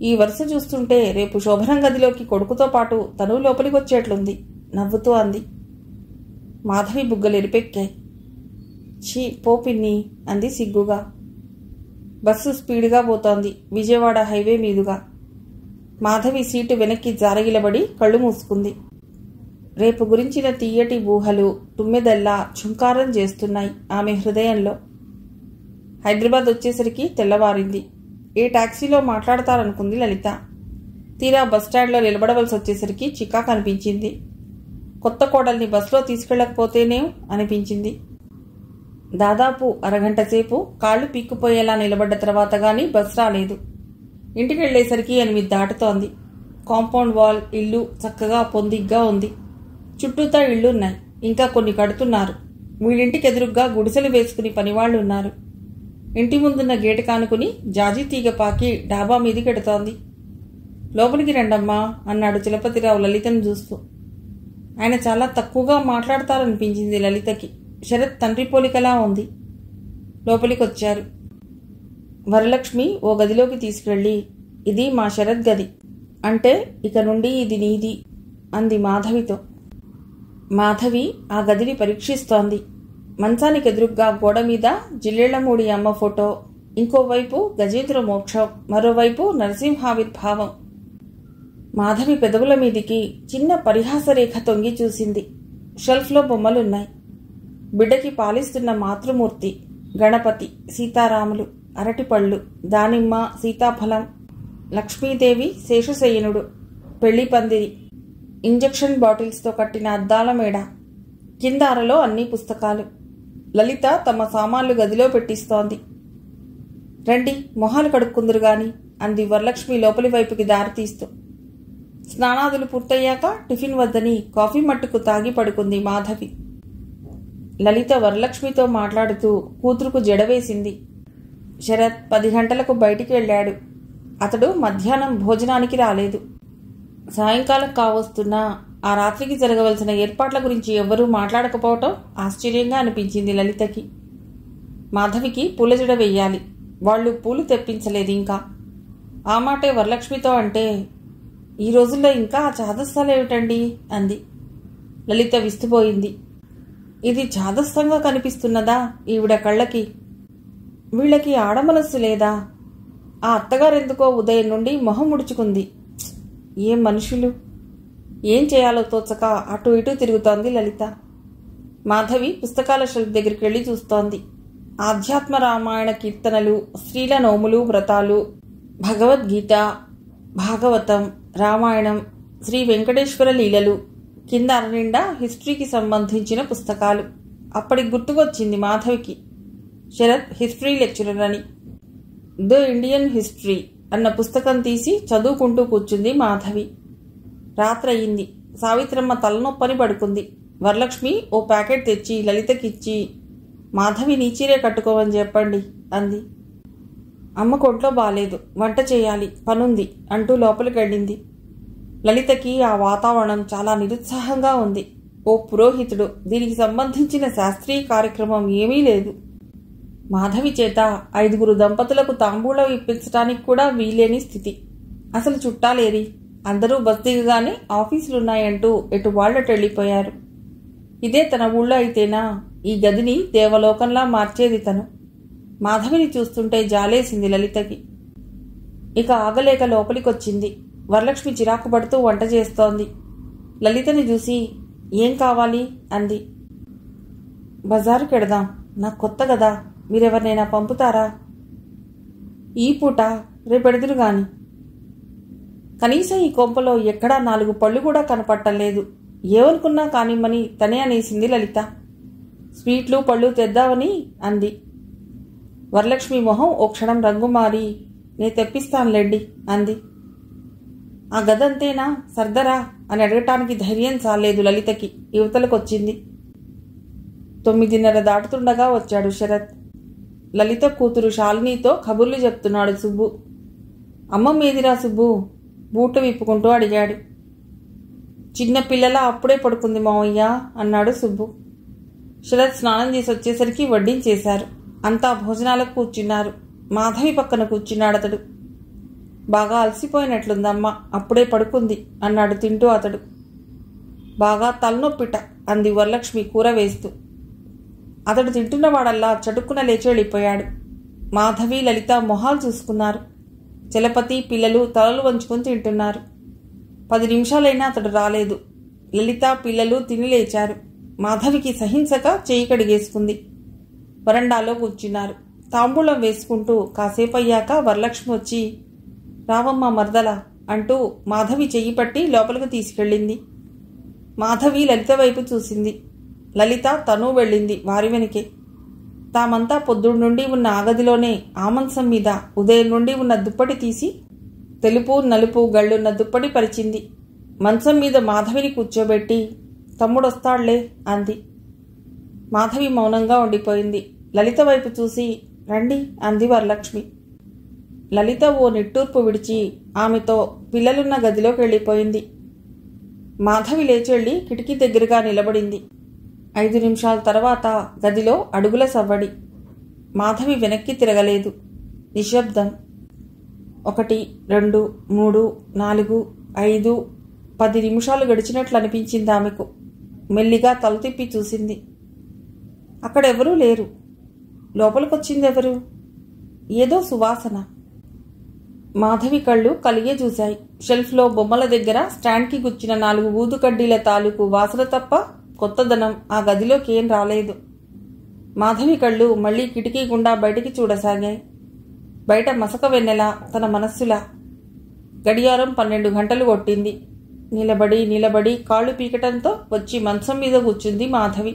ఈ వరుస చూస్తుంటే రేపు శోభనం గదిలోకి కొడుకుతో పాటు తను లోపలికి వచ్చేట్లుంది నవ్వుతూ అంది. మాధవి బుగ్గలు ఎరిపెక్కాయి. ఛీ పోపిన్ని అంది సిగ్గుగా. బస్సు స్పీడ్గా పోతోంది విజయవాడ హైవే మీదుగా. మాధవి సీటు వెనక్కి జారగిలబడి కళ్ళు మూసుకుంది. రేపు గురించిన తీయటి ఊహలు తుమ్మెదల్లా ఝుంకారం చేస్తున్నాయి ఆమె హృదయంలో. హైదరాబాద్ వచ్చేసరికి తెల్లవారింది. ఏ టాక్సీలో మాట్లాడతారనుకుంది లలిత. తీరా బస్టాండ్లో నిలబడవలసి వచ్చేసరికి చికాకు అనిపించింది. కొత్త కోడల్ని బస్సులో తీసుకెళ్లకపోతేనే అనిపించింది. దాదాపు అరగంట సేపు కాళ్లు పీక్కుపోయేలా నిలబడ్డ తర్వాత గానీ బస్ రాలేదు. ఇంటికి వెళ్లేసరికి 8 దాటుతోంది. కాంపౌండ్ వాల్ ఇల్లు చక్కగా పొందిగ్గా ఉంది. చుట్టూతా ఇళ్లున్నాయి. ఇంకా కొన్ని కడుతున్నారు. వీళ్ళింటికి ఎదురుగ్గా గుడిసెలు వేసుకుని పనివాళ్లున్నారు. ఇంటి ముందున్న గేటు కానుకుని జాజీ తీగ పాకి డాబా మీదికెడుతోంది. లోపలికి రండమ్మా అన్నాడు చలపతిరావు లలితను చూస్తూ. ఆయన చాలా తక్కువగా మాట్లాడతారనిపించింది లలితకి. శరత్ తండ్రి పోలికలా ఉంది. లోపలికొచ్చారు. వరలక్ష్మి ఓ గదిలోకి తీసుకెళ్ళి, ఇది మా శరత్ గది, అంటే ఇక నుండి ఇది నీది అంది మాధవితో. మాధవి ఆ గదిని పరీక్షిస్తోంది. మంచానికి ఎదురుగ్గా గోడ మీద జిల్లేళ్లమూడి అమ్మ ఫోటో, ఇంకోవైపు గజేంద్ర మోక్షం, మరోవైపు నరసింహావిర్భావం. మాధవి పెదవుల మీదికి చిన్న పరిహాసరేఖ తొంగి చూసింది. షెల్ఫ్లో బొమ్మలున్నాయి. బిడ్డకి పాలిస్తున్న మాతృమూర్తి, గణపతి, సీతారాములు, అరటిపళ్ళు, దానిమ్మ, సీతాఫలం, లక్ష్మీదేవి, శేషశయనుడు, పెళ్లి పందిరి, ఇంజెక్షన్ బాటిల్స్తో కట్టిన అద్దాల మేడ, కింద అరలో అన్ని పుస్తకాలు. లలిత తమ సామాన్లు గదిలో పెట్టిస్తోంది. రండి, మొహాలు కడుక్కుందరు గాని అంది వరలక్ష్మి లోపలి వైపుకి దారితీస్తూ. స్నానాదులు పూర్తయ్యాక టిఫిన్ వద్దని కాఫీ మట్టుకు తాగి పడుకుంది మాధవి. లలిత వరలక్ష్మితో మాట్లాడుతూ కూతురుకు జడవేసింది. శరత్ 10 గంటలకు బయటికి వెళ్ళాడు. అతడు మధ్యాహ్నం భోజనానికి రాలేదు. సాయంకాలం కావస్తున్నా ఆ రాత్రికి జరగవలసిన ఏర్పాట్ల గురించి ఎవ్వరూ మాట్లాడకపోవటం ఆశ్చర్యంగా అనిపించింది లలితకి. మాధవికి పూల జడ వెయ్యాలి. వాళ్ళు పూలు తెప్పించలేదు ఇంకా. ఆ మాటే వరలక్ష్మితో అంటే, ఈ రోజుల్లో ఇంకా ఆ చాదస్తాలేమిటండి అంది. లలిత విస్తుపోయింది. ఇది చాదస్తంగా కనిపిస్తున్నదా ఈవిడ కళ్ళకి? వీళ్ళకి ఆడమనస్సు లేదా? ఆ అత్తగారెందుకో ఉదయం నుండి మొహం ముడుచుకుంది. ఏం మనుషులు! ఏం చేయాలో తోచక అటు ఇటు తిరుగుతోంది లలిత. మాధవి పుస్తకాల షెల్ఫ్ దగ్గరికి వెళ్ళి చూస్తోంది. ఆధ్యాత్మ రామాయణ కీర్తనలు, స్త్రీల నోములు, వ్రతాలు, భగవద్గీత, భాగవతం, రామాయణం, శ్రీ వెంకటేశ్వర లీలలు, కింద అరనిండా హిస్టరీకి సంబంధించిన పుస్తకాలు. అప్పటికి గుర్తుకొచ్చింది మాధవికి శరత్ హిస్టరీ లెక్చరర్ అని. ద ఇండియన్ హిస్టరీ అన్న పుస్తకం తీసి చదువుకుంటూ కూర్చుంది మాధవి. రాత్రయింది. సావిత్రమ్మ తలనొప్పని పడుకుంది. వరలక్ష్మి ఓ ప్యాకెట్ తెచ్చి లలితకిచ్చి, మాధవి నీచీరే కట్టుకోవని చెప్పండి అంది. అమ్మ కొట్లో బాలేదు, వంట చేయాలి, పనుంది అంటూ లోపలికి వెళ్ళింది. లలితకి ఆ వాతావరణం చాలా నిరుత్సాహంగా ఉంది. ఓ పురోహితుడు, దీనికి సంబంధించిన శాస్త్రీయ కార్యక్రమం ఏమీ లేదు. మాధవి చేత 5 దంపతులకు తాంబూలం ఇప్పించడానికి కూడా వీలేని స్థితి. అసలు చుట్టాలేరి? అందరూ బస్ దిగగానే ఆఫీసులున్నాయంటూ ఎటు వాళ్లట వెళ్ళిపోయారు. ఇదే తన ఊళ్ళో అయితేనా ఈ గదిని దేవలోకంలా మార్చేది తను. మాధవిని చూస్తుంటే జాలేసింది లలితకి. ఇక ఆగలేక లోపలికొచ్చింది. వరలక్ష్మి చిరాకు పడుతూ వంట చేస్తోంది. లలితని చూసి, ఏం కావాలి అంది. బజారుకి వెడదాం, నాకు కొత్త కదా, మీరెవరినైనా పంపుతారా? ఈ పూట రేపెడుదురు గాని. కనీసం ఈ కొంపలో ఎక్కడా 4 పళ్ళు కూడా కనపట్టలేదు. ఏమనుకున్నా కానిమ్మని తనే అనేసింది లలిత. స్వీట్లు పళ్ళు తెద్దామని అంది. వరలక్ష్మి మొహం ఓ క్షణం రంగు మారి, నే తెప్పిస్తానులేండి అంది. ఆ గదంతేనా, సర్దరా అని అడగటానికి ధైర్యం చాలేదు లలితకి. యువతలకొచ్చింది. 9:30 దాటుతుండగా వచ్చాడు శరత్. లలిత కూతురు శాలినితో కబుర్లు చెప్తున్నాడు సుబ్బు. అమ్మమ్మేదిరా సుబ్బు? బూట్లు విప్పుకుంటూ అడిగాడు. చిన్నపిల్లలా అప్పుడే పడుకుంది మావయ్య అన్నాడు సుబ్బు. శరత్ స్నానం చేసి వచ్చేసరికి వడ్డించేశారు. అంతా భోజనాలకు కూర్చున్నారు. మాధవి పక్కన కూర్చున్నాడతడు. బాగా అలసిపోయినట్లుందమ్మ, అప్పుడే పడుకుంది అన్నాడు తింటూ అతడు. బాగా తలనొప్పిట అంది వరలక్ష్మి కూర వేస్తూ. అతడు తింటున్నవాడల్లా చటుక్కున లేచి వెళ్ళిపోయాడు. మాధవి లలిత మొహాలు చూసుకున్నారు. చలపతి పిల్లలు తలలు వంచుకొని తింటున్నారు. 10 నిమిషాలైనా అతడు రాలేదు. లలిత పిల్లలు తిని లేచారు. మాధవికి సహించక చేయి కడిగేసుకుంది. వరండాలో కూర్చున్నారు. తాంబూలం వేసుకుంటూ కాసేపయ్యాక వరలక్ష్మి వచ్చి, రావమ్మ మరదల అంటూ మాధవి చెయ్యి పట్టి లోపలికి తీసుకెళ్ళింది. మాధవి లలిత వైపు చూసింది. లలిత తను వెళ్ళింది వారి వెనకే. తామంతా పొద్దుడు నుండి ఉన్న ఆగదిలోనే ఆ మంచం మీద ఉదయం నుండి ఉన్న దుప్పటి తీసి తెలుపు నలుపు గళ్ళున్న దుప్పటి పరిచింది. మంచం మీద మాధవిని కూర్చోబెట్టి, తమ్ముడొస్తాళ్లే అంది. మాధవి మౌనంగా ఉండిపోయింది. లలిత వైపు చూసి, రండి అంది వరలక్ష్మి. లలిత ఓ నిట్టూర్పు విడిచి ఆమెతో పిల్లలున్న గదిలోకి వెళ్ళిపోయింది. మాధవి లేచెళ్ళి కిటికీ దగ్గరగా నిలబడింది. 5 నిమిషాల తర్వాత గదిలో అడుగుల సవ్వడి. మాధవి వెనక్కి తిరగలేదు. నిశ్శబ్దం. 1, 2, 3, 4, 5, 10 నిమిషాలు గడిచినట్లు అనిపించింది ఆమెకు. మెల్లిగా తల తిప్పి చూసింది. అక్కడెవరూ లేరు. లోపలికొచ్చిందెవరు? ఏదో సువాసన. మాధవి కళ్ళు కలిగే చూశాయి. షెల్ఫ్లో బొమ్మల దగ్గర స్టాండ్కి గుచ్చిన 4 ఊదు కడ్డీల తాలూకు వాసన తప్ప కొత్తదనం ఆ గదిలోకి ఏం రాలేదు. మాధవి కళ్ళు మళ్లీ కిటికీ గుండా బయటికి చూడసాగాయి. బయట మసక వెన్నెల తన మనస్సులా. గడియారం 12 గంటలు కొట్టింది. నిలబడి కాళ్ళు పీకటంతో వచ్చి మంచం మీద కూర్చుంది మాధవి.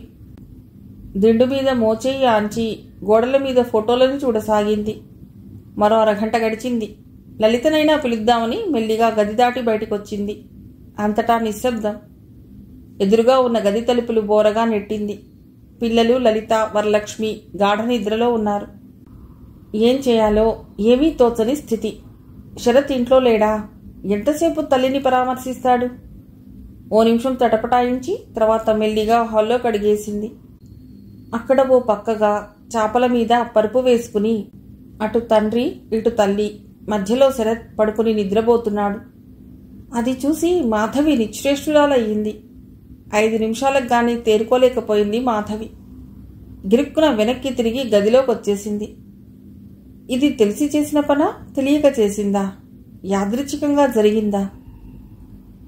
దిండు మీద మోచేయి ఆంచి గోడల మీద ఫోటోలను చూడసాగింది. మరో అరగంట గడిచింది. లలితనైనా పిలుద్దామని మెల్లిగా గది దాటి బయటికొచ్చింది. అంతటా నిశ్శబ్దం. ఎదురుగా ఉన్న గది తలుపులు బోరగా నెట్టింది. పిల్లలు లలిత, వరలక్ష్మి గాఢ నిద్రలో ఉన్నారు. ఏం చేయాలో ఏమీ తోచని స్థితి. శరత్ ఇంట్లో లేడా? ఎంతసేపు తల్లిని పరామర్శిస్తాడు? ఓ నిమిషం తటపటాయించి తర్వాత మెల్లిగా హాల్లో కడిగేసింది. అక్కడ ఓ పక్కగా చాపల మీద పరుపు వేసుకుని అటు తండ్రి ఇటు తల్లి మధ్యలో శరత్ పడుకుని నిద్రపోతున్నాడు. అది చూసి మాధవి నిశ్చేష్టురాలయ్యింది. 5 నిమిషాలకు గాని తేరుకోలేకపోయింది మాధవి. గిరుక్కున వెనక్కి తిరిగి గదిలోకి వచ్చేసింది. ఇది తెలిసి చేసిన పనా, తెలియక చేసిందా? యాదృచ్ఛికంగా జరిగిందా?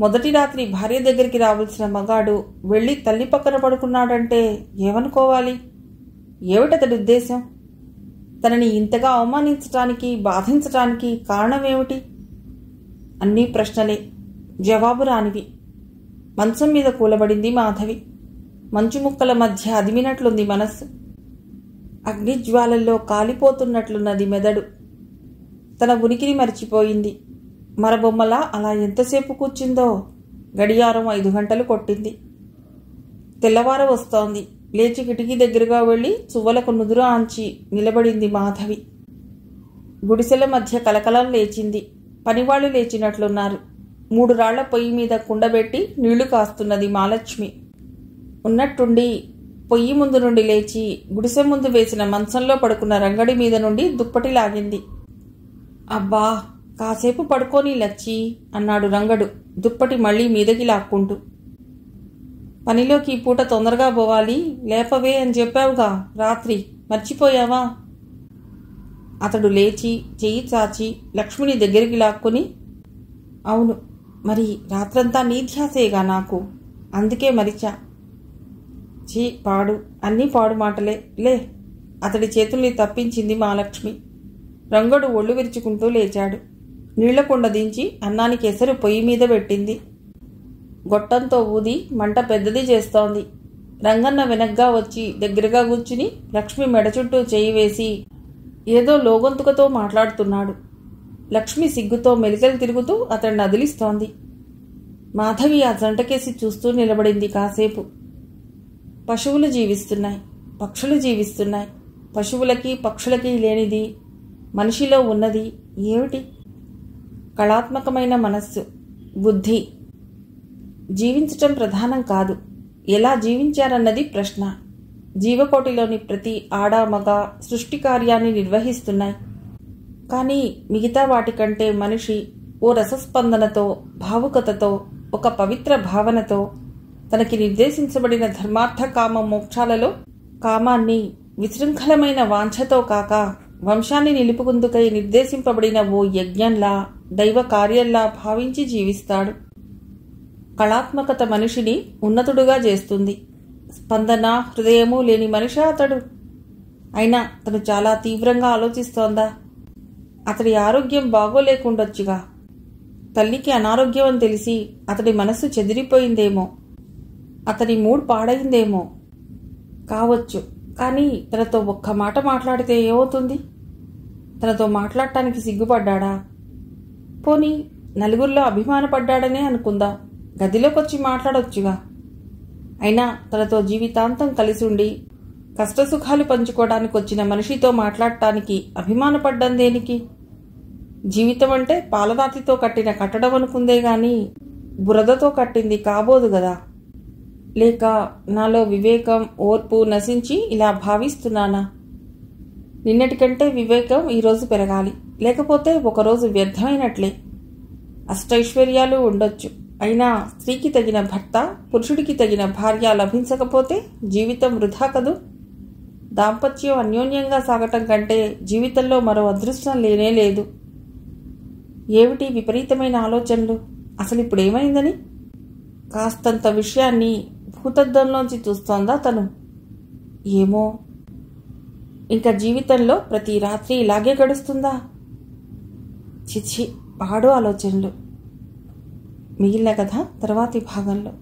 మొదటి రాత్రి భార్య దగ్గరికి రావాల్సిన మగాడు వెళ్ళి తల్లి పక్కన పడుకున్నాడంటే ఏమనుకోవాలి? ఏమిటతడి ఉద్దేశం? తనని ఇంతగా అవమానించటానికి, బాధించటానికి కారణమేమిటి? అన్నీ ప్రశ్నలే, జవాబు రానివి. మంచం మీద కూలబడింది మాధవి. మంచు ముక్కల మధ్య అదిమినట్లుంది మనస్సు. అగ్నిజ్వాలల్లో కాలిపోతున్నట్లున్నది మెదడు. తన ఉనికిని మరిచిపోయింది. మరబొమ్మలా అలా ఎంతసేపు కూర్చుందో. గడియారం 5 గంటలు కొట్టింది. తెల్లవార వస్తోంది. లేచి కిటికీ దగ్గరగా వెళ్లి చువ్వలకు నుదురు ఆంచి నిలబడింది మాధవి. గుడిసెల మధ్య కలకలం లేచింది. పనివాళ్లు లేచినట్లున్నారు. 3 రాళ్ల పొయ్యి మీద కుండబెట్టి నీళ్లు కాస్తున్నది మాలక్ష్మి. ఉన్నట్టుండి పొయ్యి ముందు నుండి లేచి గుడిసె ముందు వేసిన మంచంలో పడుకున్న రంగడి మీద నుండి దుప్పటి లాగింది. అబ్బా, కాసేపు పడుకోని లచ్చి అన్నాడు రంగడు దుప్పటి మళ్లీ మీదకి లాక్కుంటూ. పనిలోకి ఈ పూట తొందరగా పోవాలి, లేపవే అని చెప్పావుగా రాత్రి, మర్చిపోయావా? అతడు లేచి చెయ్యి చాచి లక్ష్మిని దగ్గరికి లాక్కుని, అవును, మరి రాత్రంతా నీ ధ్యాసేగా నాకు, అందుకే మరిచా. చీ పాడు, అన్నీ పాడు మాటలే, లే. అతడి చేతుల్ని తప్పించింది మాలక్ష్మి. రంగడు ఒళ్ళు విరుచుకుంటూ లేచాడు. నీళ్లకుండ దించి అన్నానికి ఎసరు పొయ్యి మీద పెట్టింది. గొట్టంతో ఊది మంట పెద్దది చేస్తోంది. రంగన్న వెనగ్గా వచ్చి దగ్గరగా కూర్చుని లక్ష్మి మెడ చుట్టూ చేయి వేసి ఏదో లోగొంతుకతో మాట్లాడుతున్నాడు. లక్ష్మి సిగ్గుతో మెలికలు తిరుగుతూ అతన్ని అదిలిస్తోంది. మాధవి ఆ జంటకేసి చూస్తూ నిలబడింది కాసేపు. పశువులు జీవిస్తున్నాయి, పక్షులు జీవిస్తున్నాయి. పశువులకి పక్షులకి లేనిది మనిషిలో ఉన్నది ఏమిటి? కళాత్మకమైన మనస్సు, బుద్ధి. జీవించటం ప్రధానం కాదు, ఎలా జీవించారన్నది ప్రశ్న. జీవకోటిలోని ప్రతి ఆడ మగ సృష్టి కార్యాన్ని నిర్వహిస్తున్నాయి. కానీ మిగతా వాటికంటే మనిషి ఓ రసస్పందనతో, భావుకతతో, ఒక పవిత్ర భావనతో తనకి నిర్దేశించబడిన ధర్మార్థ కామ మోక్షాలలో కామాన్ని విశృంఖలమైన వాంఛతో కాక వంశాన్ని నిలుపుకుందుకై నిర్దేశింపబడిన ఓ యజ్ఞంలా, దైవ కార్యంలా భావించి జీవిస్తాడు. కళాత్మకత మనిషిని ఉన్నతుడుగా చేస్తుంది. స్పందన, హృదయము లేని మనిషి అతడు. అయినా తను చాలా తీవ్రంగా ఆలోచిస్తోందా? అతడి ఆరోగ్యం బాగోలేకుండొచ్చుగా. తల్లికి అనారోగ్యం అని తెలిసి అతడి మనస్సు చెదిరిపోయిందేమో, అతడి మూడ్ పాడైందేమో కావచ్చు. కానీ తనతో ఒక్క మాట మాట్లాడితే ఏమవుతుంది? తనతో మాట్లాడటానికి సిగ్గుపడ్డాడా? పోనీ నలుగురిలో అభిమానపడ్డాడనే అనుకుందాం. గదిలోకొచ్చి మాట్లాడొచ్చుగా. అయినా తనతో జీవితాంతం కలిసి ఉండి కష్టసుఖాలు పంచుకోవడానికి వచ్చిన మనిషితో మాట్లాడటానికి అభిమానపడ్డం దేనికి? జీవితం అంటే పాలరాతితో కట్టిన కట్టడం అనుకుందే గాని బురదతో కట్టింది కాబోదు గదా. లేక నాలో వివేకం, ఓర్పు నశించి ఇలా భావిస్తున్నానా? నిన్నటికంటే వివేకం ఈరోజు పెరగాలి, లేకపోతే ఒకరోజు వ్యర్థమైనట్లే. అష్టైశ్వర్యాలు ఉండొచ్చు, అయినా స్త్రీకి తగిన భర్త, పురుషుడికి తగిన భార్య లభించకపోతే జీవితం వృధా కదూ. దాంపత్యం అన్యోన్యంగా సాగటం కంటే జీవితంలో మరో అదృష్టం లేనే లేదు. ఏమిటి విపరీతమైన ఆలోచనలు? అసలు ఇప్పుడేమైందని? కాస్తంత విషయాన్ని భూతద్దంలోంచి చూస్తోందా తను? ఏమో, ఇంకా జీవితంలో ప్రతి రాత్రి ఇలాగే గడుస్తుందా? చిచి, పాడు ఆలోచనలు. మిగిలిన కథ తర్వాతి భాగంలో.